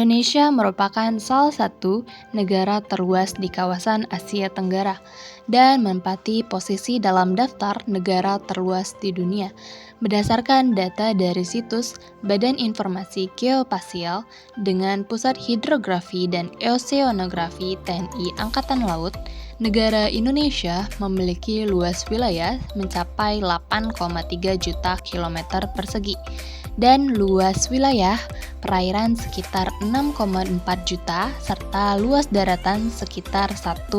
Indonesia merupakan salah satu negara terluas di kawasan Asia Tenggara dan menempati posisi dalam daftar negara terluas di dunia. Berdasarkan data dari situs Badan Informasi Geospasial dengan Pusat Hidrografi dan Oseanografi TNI Angkatan Laut, negara Indonesia memiliki luas wilayah mencapai 8,3 juta kilometer persegi dan luas wilayah perairan sekitar 6,4 juta serta luas daratan sekitar 1,9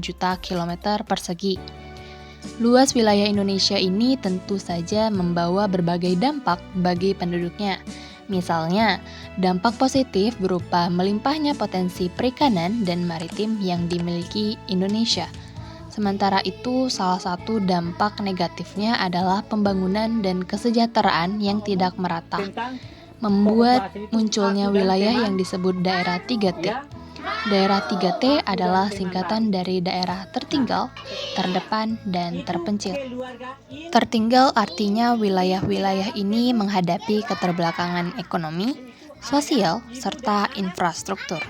juta kilometer persegi. Luas wilayah Indonesia ini tentu saja membawa berbagai dampak bagi penduduknya. Misalnya, dampak positif berupa melimpahnya potensi perikanan dan maritim yang dimiliki Indonesia. Sementara itu, salah satu dampak negatifnya adalah pembangunan dan kesejahteraan yang tidak merata, membuat munculnya wilayah yang disebut daerah 3T. Daerah 3T adalah singkatan dari daerah tertinggal, terdepan, dan terpencil. Tertinggal artinya wilayah-wilayah ini menghadapi keterbelakangan ekonomi, sosial, serta infrastruktur.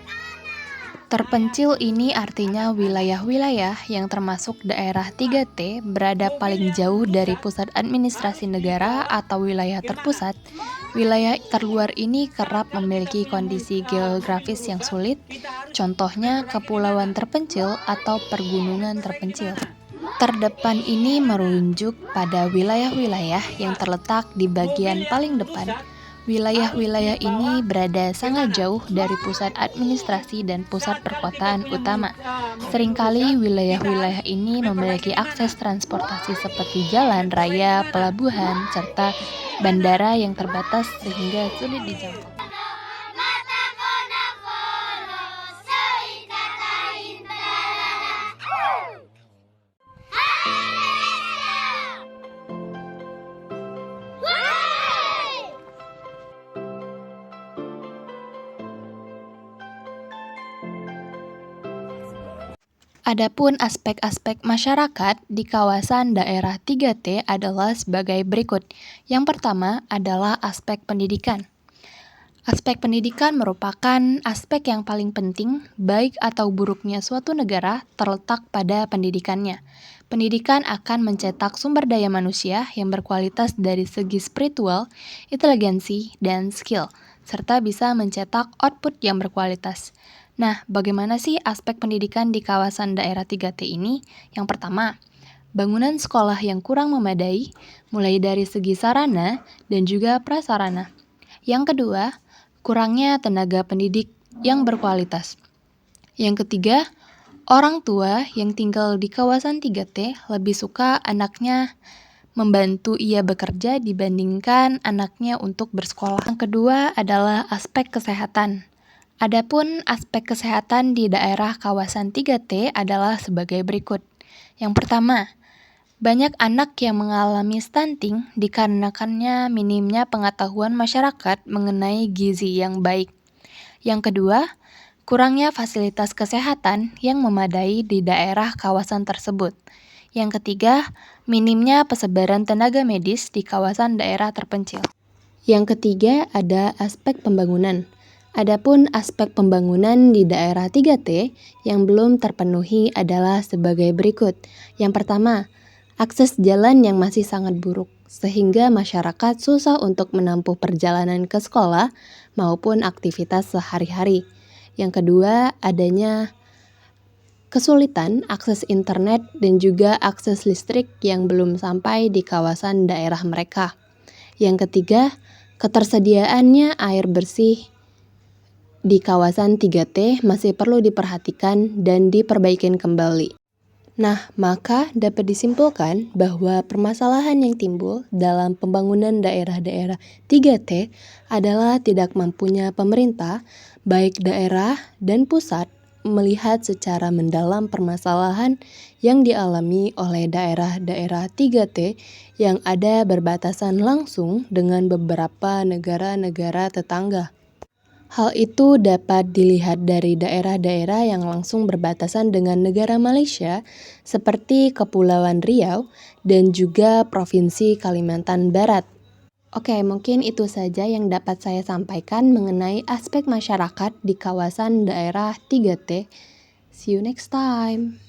Terpencil ini artinya wilayah-wilayah yang termasuk daerah 3T berada paling jauh dari pusat administrasi negara atau wilayah terpusat. Wilayah terluar ini kerap memiliki kondisi geografis yang sulit, contohnya kepulauan terpencil atau pergunungan terpencil. Terdepan ini merujuk pada wilayah-wilayah yang terletak di bagian paling depan. Wilayah-wilayah ini berada sangat jauh dari pusat administrasi dan pusat perkotaan utama. Seringkali wilayah-wilayah ini memiliki akses transportasi seperti jalan raya, pelabuhan, serta bandara yang terbatas sehingga sulit dijangkau. Adapun aspek-aspek masyarakat di kawasan daerah 3T adalah sebagai berikut. Yang pertama adalah aspek pendidikan. Aspek pendidikan merupakan aspek yang paling penting, baik atau buruknya suatu negara terletak pada pendidikannya. Pendidikan akan mencetak sumber daya manusia yang berkualitas dari segi spiritual, inteligensi, dan skill, serta bisa mencetak output yang berkualitas. Nah, bagaimana sih aspek pendidikan di kawasan daerah 3T ini? Yang pertama, bangunan sekolah yang kurang memadai, mulai dari segi sarana dan juga prasarana. Yang kedua, kurangnya tenaga pendidik yang berkualitas. Yang ketiga, orang tua yang tinggal di kawasan 3T lebih suka anaknya membantu ia bekerja dibandingkan anaknya untuk bersekolah. Yang kedua adalah aspek kesehatan. Adapun aspek kesehatan di daerah kawasan 3T adalah sebagai berikut. Yang pertama, banyak anak yang mengalami stunting dikarenakannya minimnya pengetahuan masyarakat mengenai gizi yang baik. Yang kedua, kurangnya fasilitas kesehatan yang memadai di daerah kawasan tersebut. Yang ketiga, minimnya persebaran tenaga medis di kawasan daerah terpencil. Yang ketiga ada aspek pembangunan. Adapun aspek pembangunan di daerah 3T yang belum terpenuhi adalah sebagai berikut. Yang pertama, akses jalan yang masih sangat buruk, sehingga masyarakat susah untuk menempuh perjalanan ke sekolah maupun aktivitas sehari-hari. Yang kedua, adanya kesulitan akses internet dan juga akses listrik yang belum sampai di kawasan daerah mereka. Yang ketiga, ketersediaannya air bersih di kawasan 3T masih perlu diperhatikan dan diperbaikin kembali. Nah, maka dapat disimpulkan bahwa permasalahan yang timbul dalam pembangunan daerah-daerah 3T adalah tidak mampunya pemerintah, baik daerah dan pusat, melihat secara mendalam permasalahan yang dialami oleh daerah-daerah 3T yang ada berbatasan langsung dengan beberapa negara-negara tetangga. Hal itu dapat dilihat dari daerah-daerah yang langsung berbatasan dengan negara Malaysia seperti Kepulauan Riau dan juga Provinsi Kalimantan Barat. Oke, mungkin itu saja yang dapat saya sampaikan mengenai aspek masyarakat di kawasan daerah 3T. See you next time.